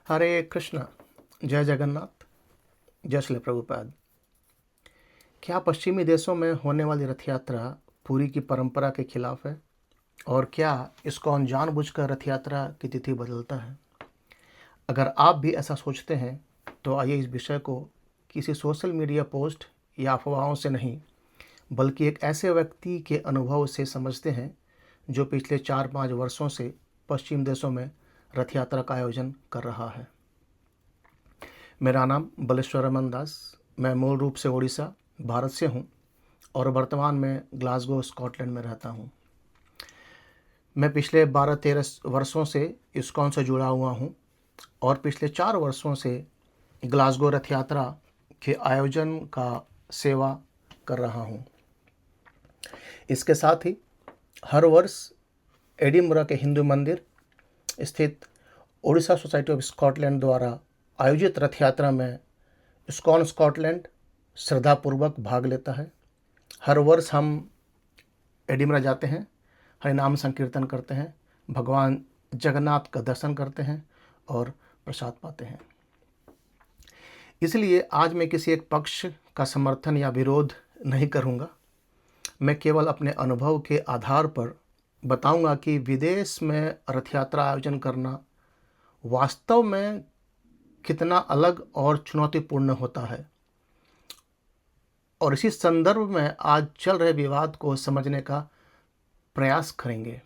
हरे कृष्ण। जय जगन्नाथ। जय श्री प्रभुपाद। क्या पश्चिमी देशों में होने वाली रथ यात्रा पूरी की परंपरा के खिलाफ है? और क्या इस्कॉन जानबूझकर रथ यात्रा की तिथि बदलता है? अगर आप भी ऐसा सोचते हैं तो आइए इस विषय को किसी सोशल मीडिया पोस्ट या अफवाहों से नहीं, बल्कि एक ऐसे व्यक्ति के अनुभव से समझते हैं जो पिछले 4-5 वर्षों से पश्चिम देशों में रथ यात्रा का आयोजन कर रहा है। मेरा नाम बलेश्वर रमन दास। मैं मूल रूप से उड़ीसा, भारत से हूँ और वर्तमान में ग्लासगो, स्कॉटलैंड में रहता हूँ। मैं पिछले 12-13 वर्षों से इस्कॉन से जुड़ा हुआ हूँ और पिछले 4 वर्षों से ग्लासगो रथ यात्रा के आयोजन का सेवा कर रहा हूँ। इसके साथ ही हर वर्ष एडिनबरा के हिंदू मंदिर स्थित उड़ीसा सोसाइटी ऑफ स्कॉटलैंड द्वारा आयोजित रथ यात्रा में इस्कॉन स्कॉटलैंड श्रद्धापूर्वक भाग लेता है। हर वर्ष हम एडिनबरा जाते हैं, हरिनाम संकीर्तन करते हैं, भगवान जगन्नाथ का दर्शन करते हैं और प्रसाद पाते हैं। इसलिए आज मैं किसी एक पक्ष का समर्थन या विरोध नहीं करूँगा। मैं केवल अपने अनुभव के आधार पर बताऊंगा कि विदेश में रथ यात्रा आयोजन करना वास्तव में कितना अलग और चुनौतीपूर्ण होता है, और इसी संदर्भ में आज चल रहे विवाद को समझने का प्रयास करेंगे।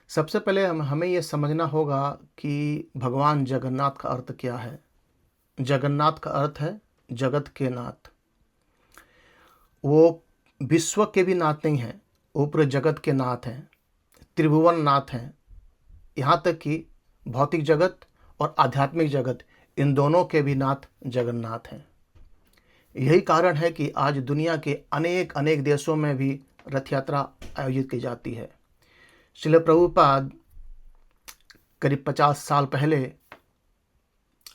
सबसे पहले हमें यह समझना होगा कि भगवान जगन्नाथ का अर्थ क्या है। जगन्नाथ का अर्थ है जगत के नाथ। वो विश्व के भी नाथ नहीं हैं, वो पूरे जगत के नाथ हैं, त्रिभुवन नाथ हैं। यहाँ तक कि भौतिक जगत और आध्यात्मिक जगत, इन दोनों के भी नाथ जगन्नाथ हैं। यही कारण है कि आज दुनिया के अनेक अनेक देशों में भी रथ यात्रा आयोजित की जाती है। श्रील प्रभुपाद करीब 50 साल पहले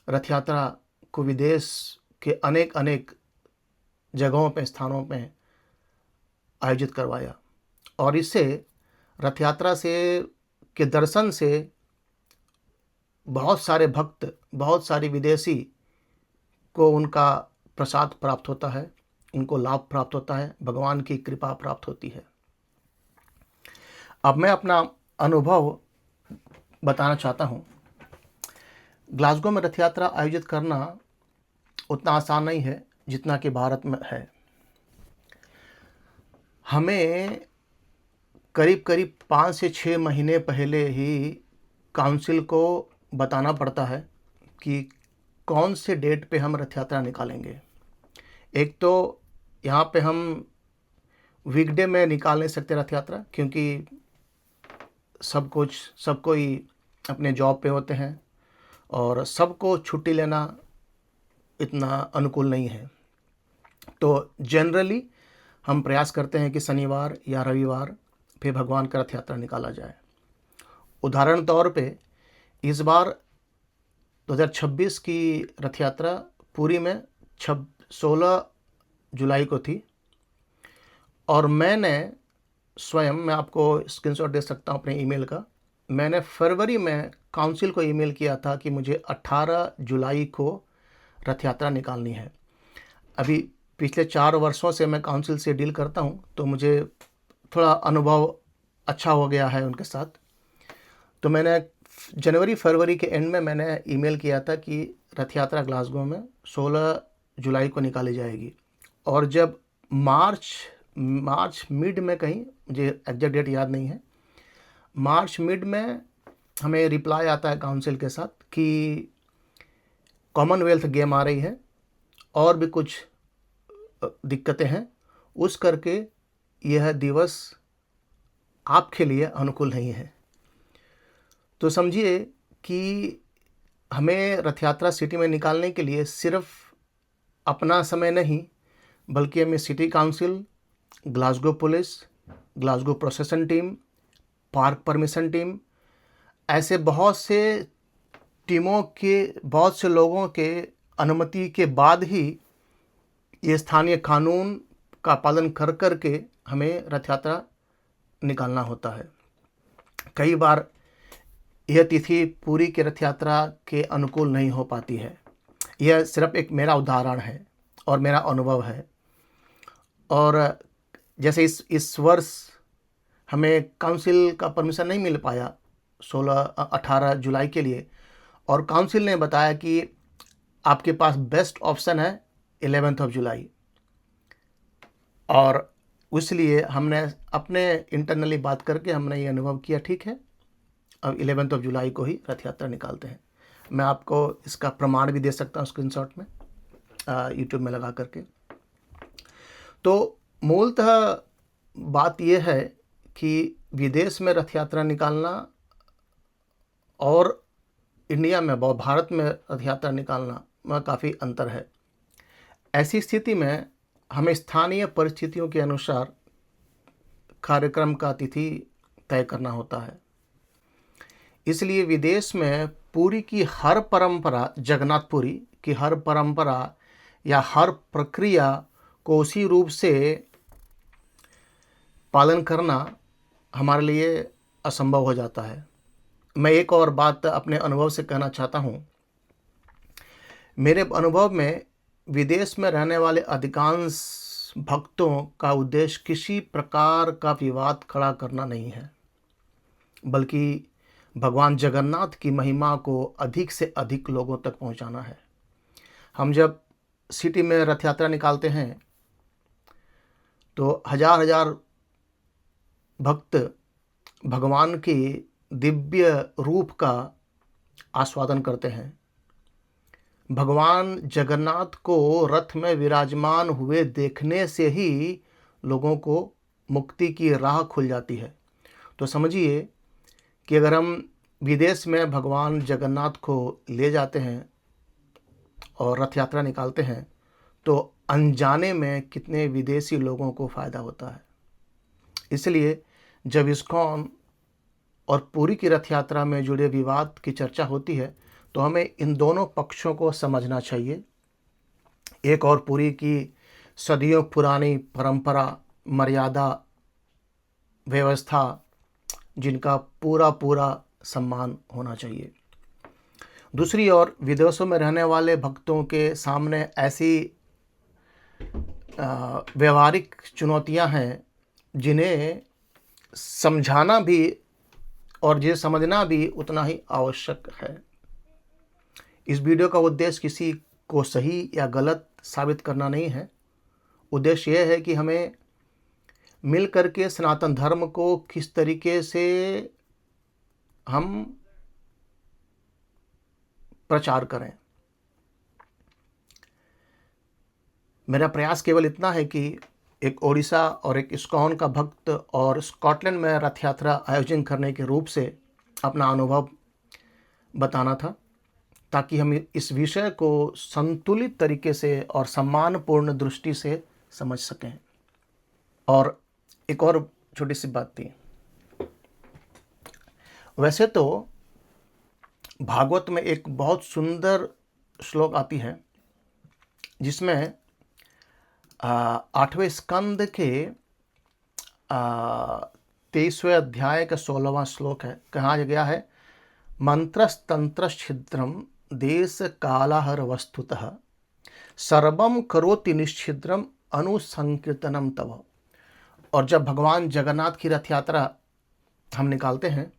रथ यात्रा को विदेश के अनेक अनेक जगहों पे, स्थानों पे आयोजित करवाया, और इससे रथ यात्रा से के दर्शन से बहुत सारे भक्त, बहुत सारे विदेशी को उनका प्रसाद प्राप्त होता है, उनको लाभ प्राप्त होता है, भगवान की कृपा प्राप्त होती है। अब मैं अपना अनुभव बताना चाहता हूँ। ग्लासगो में रथ यात्रा आयोजित करना उतना आसान नहीं है जितना कि भारत में है। हमें करीब करीब 5 से 6 महीने पहले ही काउंसिल को बताना पड़ता है कि कौन से डेट पे हम रथ यात्रा निकालेंगे। एक तो यहाँ पे हम वीकडे में निकाल नहीं सकते रथ यात्रा, क्योंकि सब कोई अपने जॉब पे होते हैं और सबको छुट्टी लेना इतना अनुकूल नहीं है। तो जनरली हम प्रयास करते हैं कि शनिवार या रविवार पे भगवान का रथ यात्रा निकाला जाए। उदाहरण तौर पे इस बार 2026 की रथ यात्रा पुरी में 16 जुलाई को थी, और मैं आपको स्क्रीनशॉट दे सकता हूँ अपने ईमेल का। मैंने फरवरी में काउंसिल को ईमेल किया था कि मुझे 18 जुलाई को रथ यात्रा निकालनी है। अभी पिछले 4 वर्षों से मैं काउंसिल से डील करता हूँ, तो मुझे थोड़ा अनुभव अच्छा हो गया है उनके साथ। तो मैंने फरवरी के एंड में मैंने ईमेल किया था कि रथ यात्रा ग्लासगो में 16 जुलाई को निकाली जाएगी, और जब मार्च मिड में, कहीं मुझे एग्जैक्ट डेट याद नहीं है, मार्च मिड में हमें रिप्लाई आता है काउंसिल के साथ कि कॉमनवेल्थ गेम आ रही है और भी कुछ दिक्कतें हैं, उस करके यह दिवस आपके लिए अनुकूल नहीं है। तो समझिए कि हमें रथ यात्रा सिटी में निकालने के लिए सिर्फ अपना समय नहीं, बल्कि हमें city council, Glasgow police, Glasgow प्रोसेसन team, park permission team, ऐसे बहुत से टीमों के, बहुत से लोगों के अनुमति के बाद ही ये स्थानीय कानून का पालन कर के हमें रथ यात्रा निकालना होता है। कई बार यह तिथि पुरी की रथ यात्रा के अनुकूल नहीं हो पाती है। यह सिर्फ एक मेरा उदाहरण है और मेरा अनुभव है। और जैसे इस वर्ष हमें काउंसिल का परमिशन नहीं मिल पाया 18 जुलाई के लिए, और काउंसिल ने बताया कि आपके पास बेस्ट ऑप्शन है 11 जुलाई। और इसलिए हमने अपने इंटरनली बात करके हमने ये अनुभव किया, ठीक है अब 11 जुलाई को ही रथ यात्रा निकालते हैं। मैं आपको इसका प्रमाण भी दे सकता हूँ स्क्रीनशॉट में, यूट्यूब में लगा करके। तो मूलतः बात यह है कि विदेश में रथ यात्रा निकालना और इंडिया में भारत में रथ यात्रा निकालना में काफ़ी अंतर है। ऐसी स्थिति में हमें स्थानीय परिस्थितियों के अनुसार कार्यक्रम का तिथि तय करना होता है। इसलिए विदेश में पुरी की हर परंपरा, जगन्नाथ पुरी की हर परंपरा या हर प्रक्रिया को उसी रूप से पालन करना हमारे लिए असंभव हो जाता है। मैं एक और बात अपने अनुभव से कहना चाहता हूँ। मेरे अनुभव में विदेश में रहने वाले अधिकांश भक्तों का उद्देश्य किसी प्रकार का विवाद खड़ा करना नहीं है, बल्कि भगवान जगन्नाथ की महिमा को अधिक से अधिक लोगों तक पहुंचाना है। हम जब सिटी में रथ यात्रा निकालते हैं तो हजार हजार भक्त भगवान के दिव्य रूप का आस्वादन करते हैं। भगवान जगन्नाथ को रथ में विराजमान हुए देखने से ही लोगों को मुक्ति की राह खुल जाती है। तो समझिए कि अगर हम विदेश में भगवान जगन्नाथ को ले जाते हैं और रथ यात्रा निकालते हैं तो अनजाने में कितने विदेशी लोगों को फ़ायदा होता है। इसलिए जब इस्कॉन और पुरी की रथ यात्रा में जुड़े विवाद की चर्चा होती है तो हमें इन दोनों पक्षों को समझना चाहिए। एक और पुरी की सदियों पुरानी परंपरा, मर्यादा, व्यवस्था, जिनका पूरा पूरा सम्मान होना चाहिए। दूसरी ओर विदेशों में रहने वाले भक्तों के सामने ऐसी व्यवहारिक चुनौतियां हैं जिन्हें समझाना भी और जिन्हें समझना भी उतना ही आवश्यक है। इस वीडियो का उद्देश्य किसी को सही या गलत साबित करना नहीं है। उद्देश्य यह है कि हमें मिल करके सनातन धर्म को किस तरीके से हम प्रचार करें। मेरा प्रयास केवल इतना है कि एक ओडिशा और एक इस्कॉन का भक्त और स्कॉटलैंड में रथ यात्रा आयोजन करने के रूप से अपना अनुभव बताना था, ताकि हम इस विषय को संतुलित तरीके से और सम्मानपूर्ण दृष्टि से समझ सकें। और एक और छोटी सी बात थी। वैसे तो भागवत में एक बहुत सुंदर श्लोक आती है जिसमें 8वें स्कंद के 23वें अध्याय का 16वां श्लोक है। कहा गया है, मंत्रस्तंत्रच्छिद्रम देश कालाहर वस्तुतः सर्वम करोति निश्छिद्रम अनुसंकीर्तनम तव। और जब भगवान जगन्नाथ की रथ यात्रा हम निकालते हैं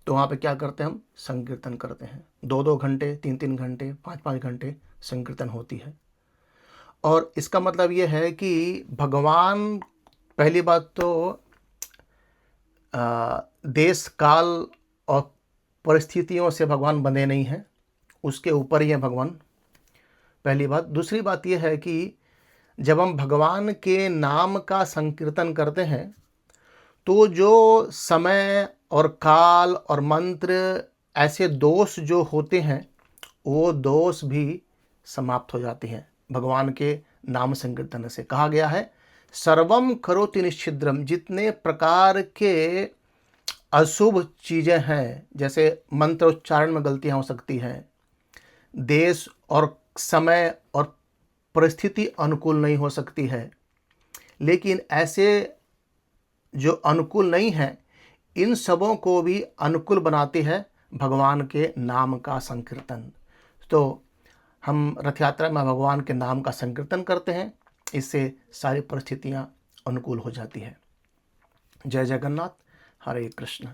तो वहाँ पे क्या करते हैं, हम संकीर्तन करते हैं। 2-2 घंटे, 3-3 घंटे, 5-5 घंटे संकीर्तन होती है। और इसका मतलब ये है कि भगवान, पहली बात तो देश काल और परिस्थितियों से भगवान बंधे नहीं हैं, उसके ऊपर ही है भगवान, पहली बात। दूसरी बात यह है कि जब हम भगवान के नाम का संकीर्तन करते हैं तो जो समय और काल और मंत्र ऐसे दोष जो होते हैं वो दोष भी समाप्त हो जाते हैं भगवान के नाम संकीर्तन से। कहा गया है, सर्वम करोति निश्छिद्रम, जितने प्रकार के अशुभ चीज़ें हैं, जैसे मंत्र उच्चारण में गलतियाँ हो सकती हैं, देश और समय और परिस्थिति अनुकूल नहीं हो सकती है, लेकिन ऐसे जो अनुकूल नहीं है इन सबों को भी अनुकूल बनाती है भगवान के नाम का संकीर्तन। तो हम रथ यात्रा में भगवान के नाम का संकीर्तन करते हैं, इससे सारी परिस्थितियां अनुकूल हो जाती है। जय जगन्नाथ। हरे कृष्ण।